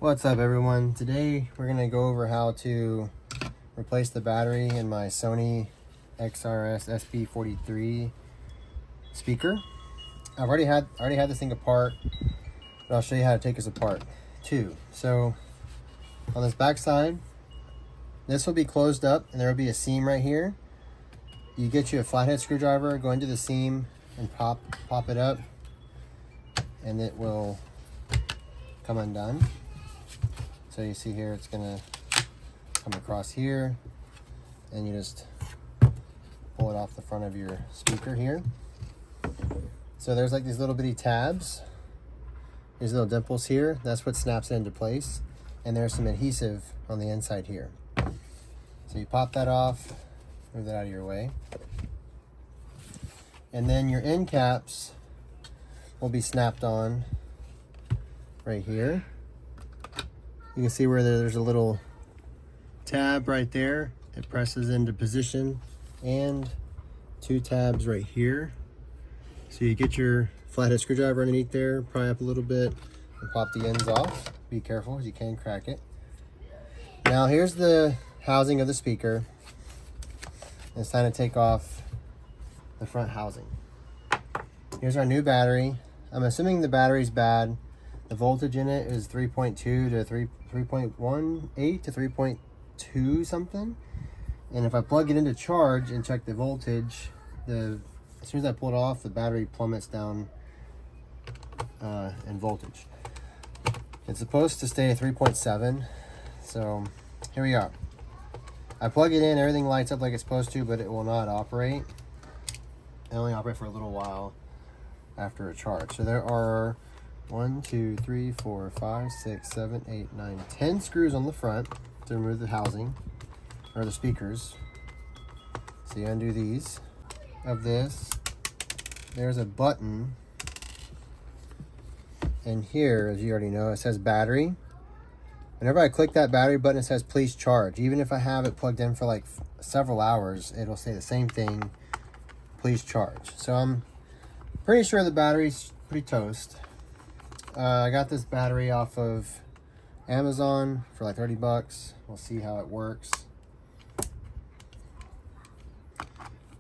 What's up, everyone? Today we're going to go over how to replace the battery in my Sony SRS-XB43 speaker. I've already had this thing apart, but I'll show you how to take this apart too. So on this back side, this will be closed up and there will be a seam right here. You get you a flathead screwdriver, go into the seam and pop it up, and it will come undone. So you see here, it's gonna come across here, and you just pull it off the front of your speaker here. So there's like these little bitty tabs, these little dimples here. That's what snaps it into place, and there's some adhesive on the inside here. So you pop that off, move that out of your way, and then your end caps will be snapped on right here. You can see where there's a little tab right there. It presses into position, and two tabs right here. So you get your flathead screwdriver underneath there, pry up a little bit, and pop the ends off. Be careful, you can crack it. Now here's the housing of the speaker. It's time to take off the front housing. Here's our new battery. I'm assuming the battery's bad. The voltage in it is 3.2 to 3.18 to 3.2 something. And if I plug it into charge and check the voltage, as soon as I pull it off, the battery plummets down in voltage. It's supposed to stay at 3.7. So here we are. I plug it in, everything lights up like it's supposed to, but it will not operate. It only operates for a little while after a charge. So there are 1, 2, 3, 4, 5, 6, 7, 8, 9, 10 screws on the front to remove the housing, or the speakers. So you undo these. Of this, there's a button, and here, as you already know, it says battery. Whenever I click that battery button, it says please charge. Even if I have it plugged in for like several hours, it'll say the same thing, please charge. So I'm pretty sure the battery's pretty toast. I got this battery off of Amazon for like 30 bucks. We'll see how it works.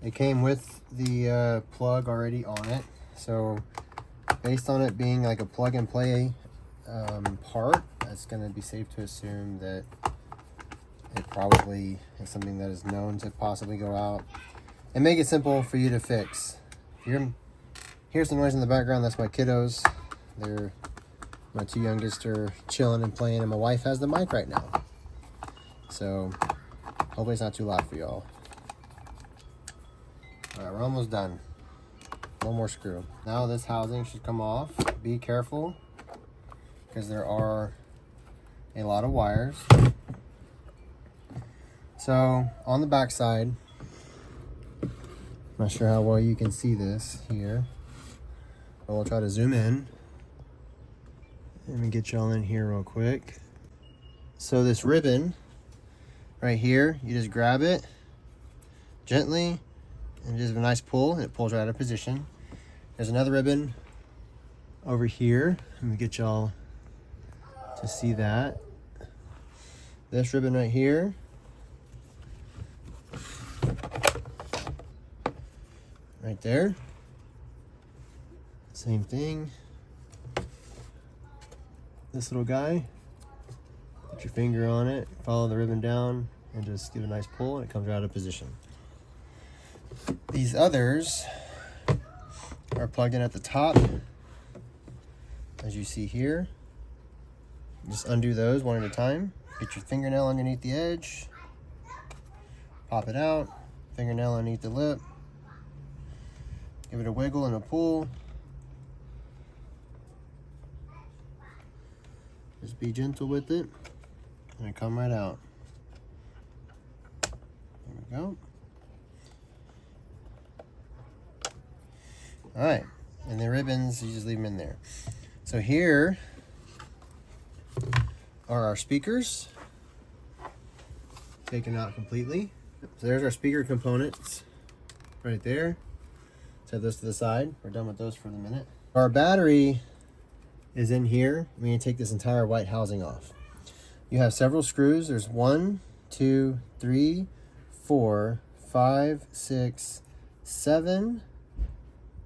It came with the plug already on it. So based on it being like a plug and play part, it's going to be safe to assume that it probably is something that is known to possibly go out. And make it simple for you to fix. Here's the noise in the background. That's my kiddos. My two youngest are chilling and playing, and my wife has the mic right now. So hopefully it's not too loud for y'all. All right, we're almost done. One more screw. Now this housing should come off. Be careful, because there are a lot of wires. So on the back side, not sure how well you can see this here, but we'll try to zoom in. Let me get y'all in here real quick. So this ribbon right here, you just grab it gently and just have a nice pull, and it pulls right out of position. There's another ribbon over here. Let me get y'all to see that. This ribbon right here. Right there. Same thing. This little guy, put your finger on it, follow the ribbon down, and just give a nice pull, and it comes right out of position. These others are plugged in at the top, as you see here. Just undo those one at a time. Get your fingernail underneath the edge, pop it out, fingernail underneath the lip, give it a wiggle and a pull. Just be gentle with it, and it come right out. There we go. All right, and the ribbons, you just leave them in there. So here are our speakers, taken out completely. So there's our speaker components right there. Set those to the side. We're done with those for the minute. Our battery is in here. We need to take this entire white housing off. You have several screws. There's 1, 2, 3, 4, 5, 6, 7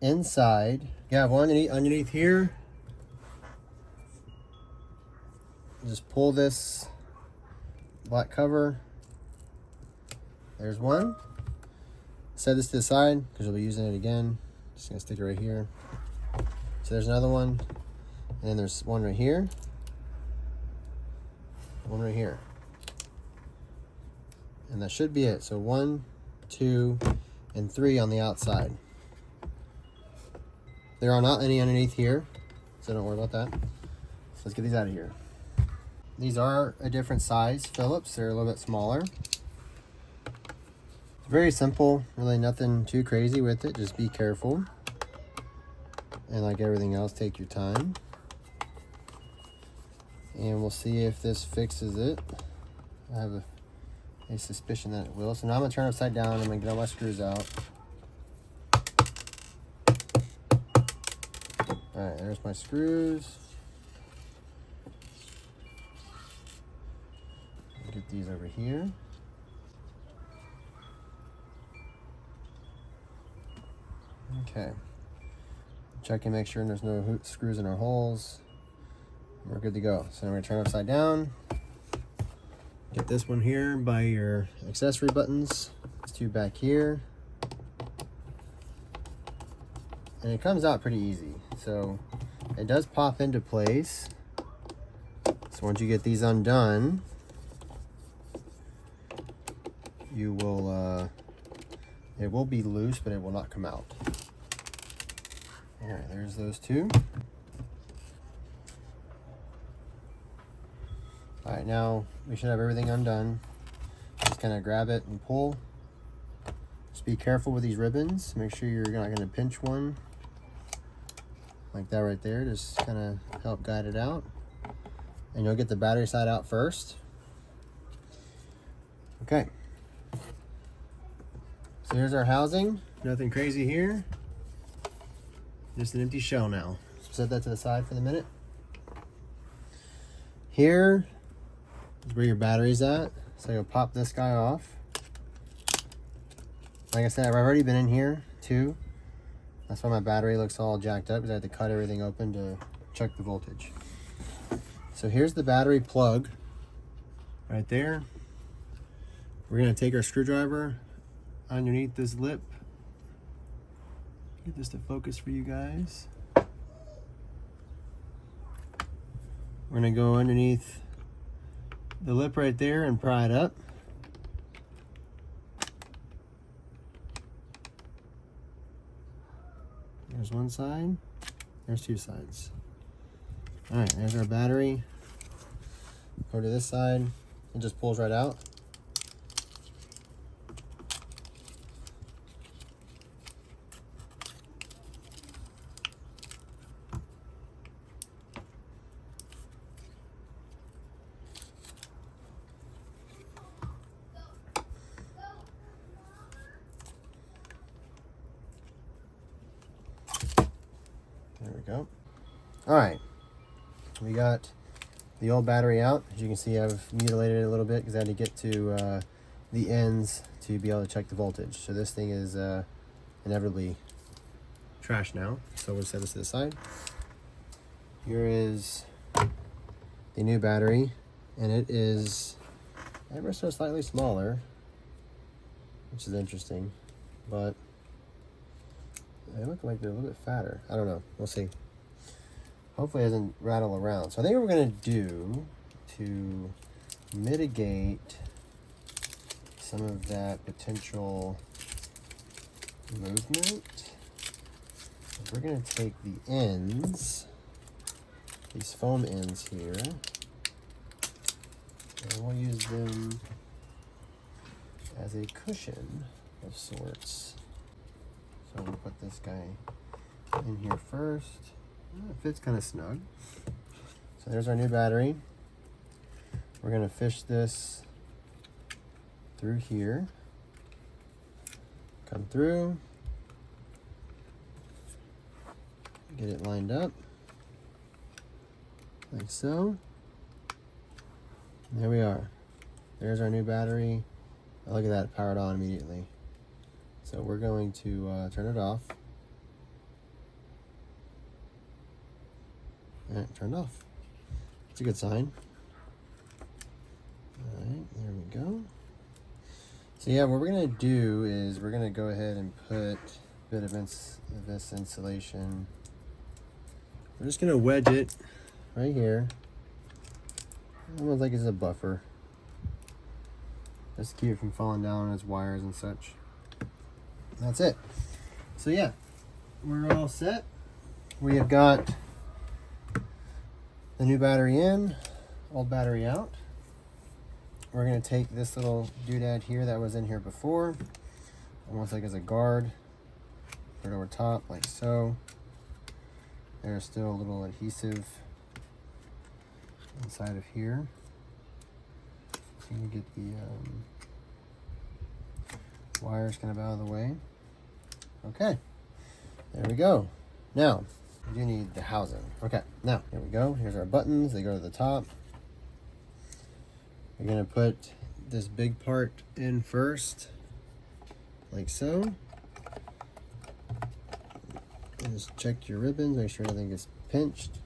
inside. You have one underneath here. Just pull this black cover. There's one. Set this to the side because you'll be using it again. Just gonna stick it right here. So there's another one, and then there's one right here, one right here, and that should be it. So 1, 2, and 3 on the outside. There are not any underneath here, so don't worry about that. So let's get these out of here. These are a different size Phillips. They're a little bit smaller. Very simple, really nothing too crazy with it. Just be careful. And like everything else, take your time. And we'll see if this fixes it. I have a suspicion that it will. So now I'm gonna turn it upside down. I'm gonna get all my screws out. All right, there's my screws. Get these over here. Okay. Check and make sure there's no screws in our holes. We're good to go. So I'm going to turn it upside down. Get this one here by your accessory buttons. These two back here. And it comes out pretty easy. So it does pop into place. So once you get these undone, you will, it will be loose, but it will not come out. All right, there's those two. All right, now we should have everything undone. Just kind of grab it and pull. Just be careful with these ribbons. Make sure you're not going to pinch one like that right there. Just kind of help guide it out. And you'll get the battery side out first. Okay. So here's our housing. Nothing crazy here. Just an empty shell now. Set that to the side for the minute. Here is where your battery's at. So you'll pop this guy off. Like I said, I've already been in here too. That's why my battery looks all jacked up, because I had to cut everything open to check the voltage. So here's the battery plug right there. We're gonna take our screwdriver underneath this lip. Get this to focus for you guys. We're gonna go underneath the lip right there and pry it up. There's one side, there's two sides. All right, there's our battery. Go to this side, it just pulls right out. There we go. All right, we got the old battery out. As you can see, I've mutilated it a little bit because I had to get to the ends to be able to check the voltage. So this thing is inevitably trash now. So we'll set this to the side. Here is the new battery, and it is ever so slightly smaller, which is interesting, but they look like they're a little bit fatter. I don't know. We'll see. Hopefully it doesn't rattle around. So I think what we're going to do to mitigate some of that potential movement is we're going to take the ends, these foam ends here, and we'll use them as a cushion of sorts. So we'll put this guy in here first. It fits kind of snug. So there's our new battery. We're going to fish this through here. Come through. Get it lined up. like so. And there we are. There's our new battery. Oh, look at that, powered on immediately. So we're going to turn it off. And it turned off. It's a good sign. All right, there we go. So yeah, what we're gonna do is we're gonna go ahead and put a bit of this insulation. We're just gonna wedge it right here. Almost like it's a buffer. Just to keep it from falling down on its wires and such. That's it. So yeah, we're all set. We have got the new battery in, old battery out. We're gonna take this little doodad here that was in here before, almost like as a guard, put it over top like so. There's still a little adhesive inside of here. So you get the wires kind of out of the way. Okay, there we go. Now, we do need the housing. Okay, now, here we go. Here's our buttons. They go to the top. You're gonna put this big part in first, like so. And just check your ribbons, make sure everything gets pinched.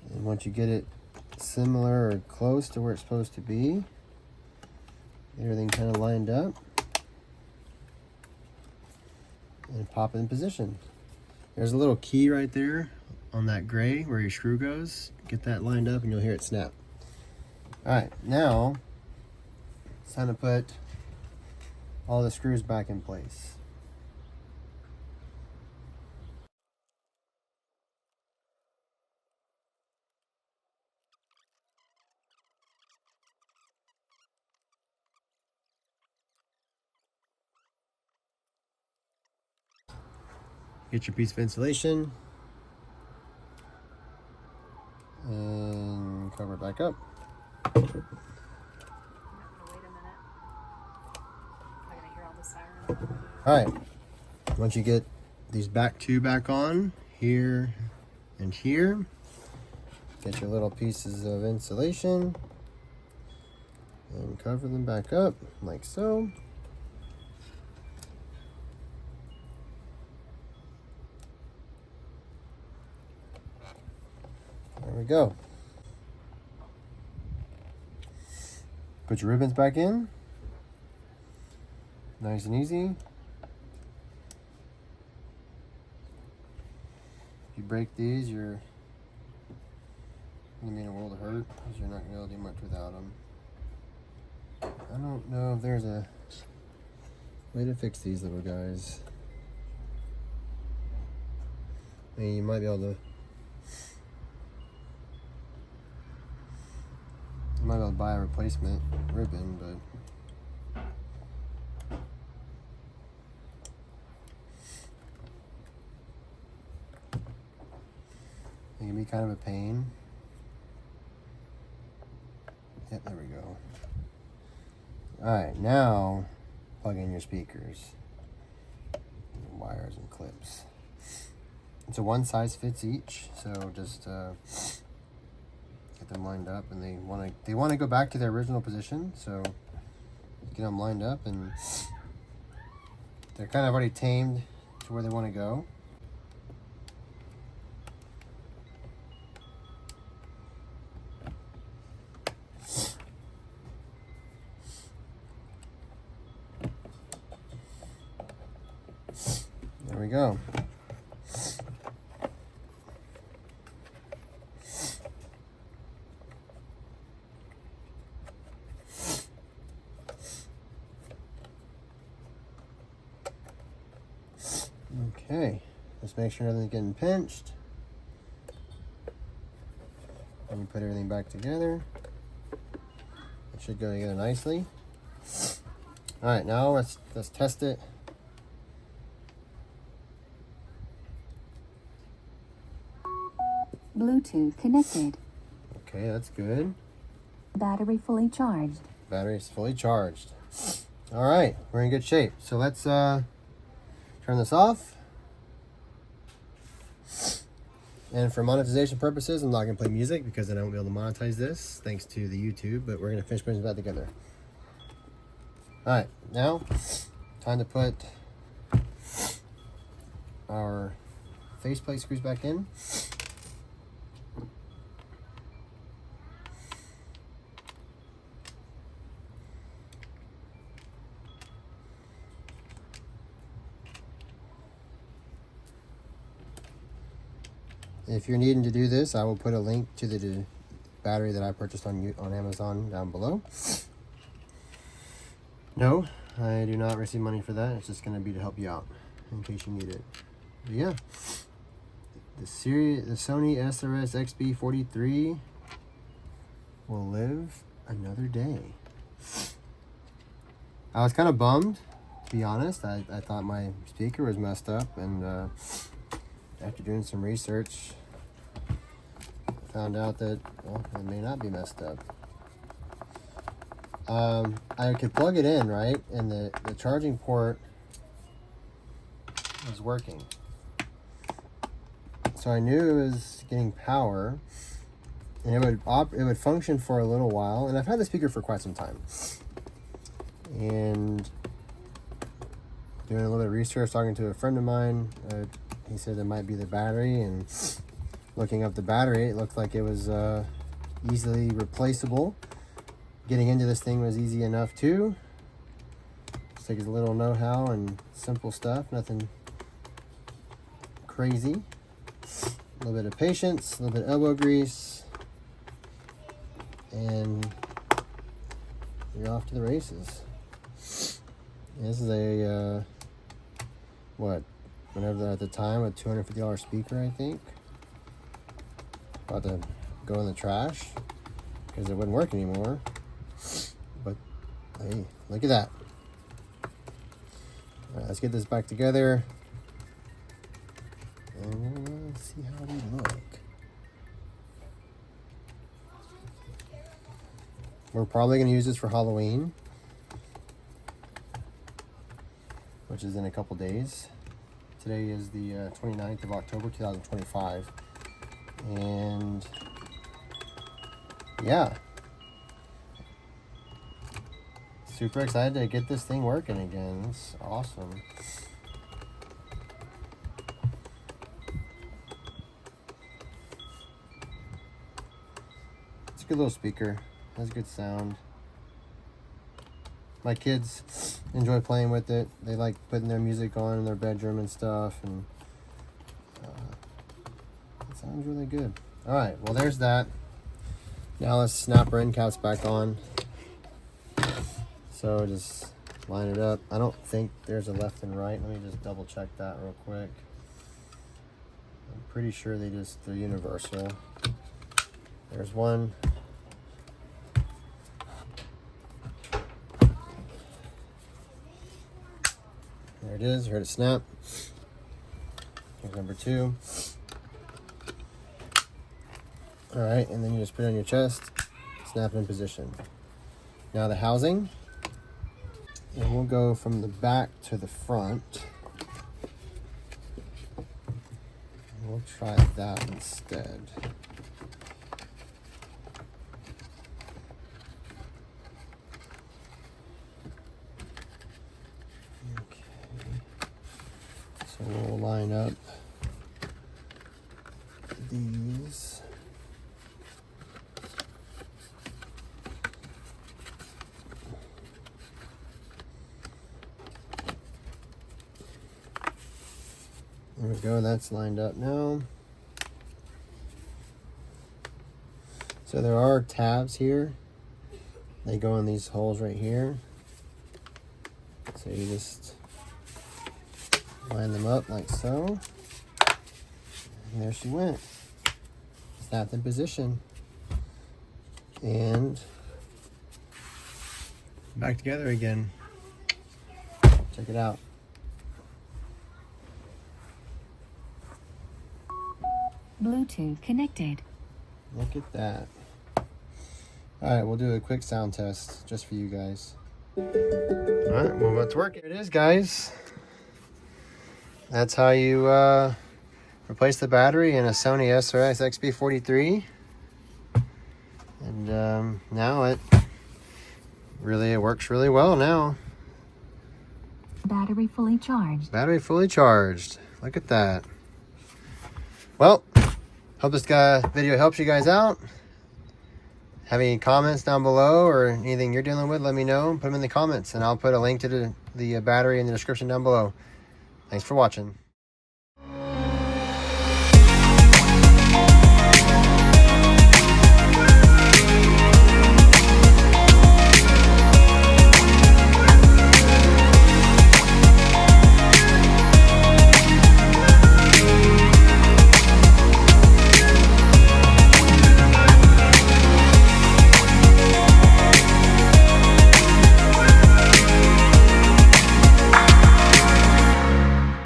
And once you get it similar or close to where it's supposed to be, everything kind of lined up, and pop it in position. There's a little key right there on that gray where your screw goes. Get that lined up and you'll hear it snap. All right, now it's time to put all the screws back in place. Get your piece of insulation and cover it back up. I'm gonna wait a minute. I'm gonna hear all the sirens. All right, once you get these back two back on, here and here, get your little pieces of insulation and cover them back up like so. There we go. Put your ribbons back in. Nice and easy. If you break these, you're gonna be in a world of hurt because you're not gonna be able to do much without them. I don't know if there's a way to fix these little guys. I mean, you might be able to. You might be able to buy a replacement ribbon, but it can be kind of a pain. Yep, there we go. Alright, now plug in your speakers, your wires and clips. It's a one size fits each, so just get them lined up, and they want to go back to their original position, so get them lined up, and they're kind of already tamed to where they want to go. There we go. Okay, just make sure nothing's getting pinched. And you put everything back together. It should go together nicely. All right, now let's test it. Bluetooth connected. Okay, that's good. Battery fully charged. Battery's fully charged. All right, we're in good shape. So let's turn this off. And for monetization purposes, I'm not going to play music because then I won't be able to monetize this thanks to the YouTube, but we're going to finish putting that together. Alright, now time to put our faceplate screws back in. If you're needing to do this, I will put a link to the battery that I purchased on Amazon down below. No, I do not receive money for that. It's just going to be to help you out in case you need it. But yeah, the Sony SRS-XB43 will live another day. I was kind of bummed, to be honest. I thought my speaker was messed up, and after doing some research, I found out that, well, it may not be messed up. I could plug it in, right? And the charging port was working. So I knew it was getting power, and it would function for a little while. And I've had the speaker for quite some time. And doing a little bit of research, talking to a friend of mine, he said it might be the battery, and looking up the battery, it looked like it was easily replaceable. Getting into this thing was easy enough too. Just takes a little know-how and simple stuff, nothing crazy. A little bit of patience, a little bit of elbow grease, and you're off to the races. This is a whenever at the time, a $250 speaker, I think. About to go in the trash because it wouldn't work anymore. But hey, look at that. All right, let's get this back together and we'll see how we look. We're probably going to use this for Halloween, which is in a couple days. Today is the 29th of October, 2025. And yeah, super excited to get this thing working again. It's awesome. It's a good little speaker. Has good sound. My kids enjoy playing with it. They like putting their music on in their bedroom and stuff, and it sounds really good. All right, well, there's that. Now let's snap our end caps back on. So just line it up. I don't think there's a left and right. Let me just double check that real quick. I'm pretty sure they're universal. There's one. There it is. Heard it snap. Here's number 2. All right, and then you just put it on your chest, snap it in position. Now the housing, and we'll go from the back to the front. And we'll try that instead. Okay. So we'll line up these. There we go, that's lined up now. So there are tabs here. They go in these holes right here. So you just line them up like so. And there she went. Snapped in position. And back together again. Check it out. Bluetooth connected. Look at that. Alright, we'll do a quick sound test just for you guys. Alright, we're about to work. Here it is, guys. That's how you replaced the battery in a Sony SRS-XB43. And now it works really well now. Battery fully charged. Battery fully charged. Look at that. Well, hope this video helps you guys out. Have any comments down below or anything you're dealing with, let me know. Put them in the comments and I'll put a link to the battery in the description down below. Thanks for watching.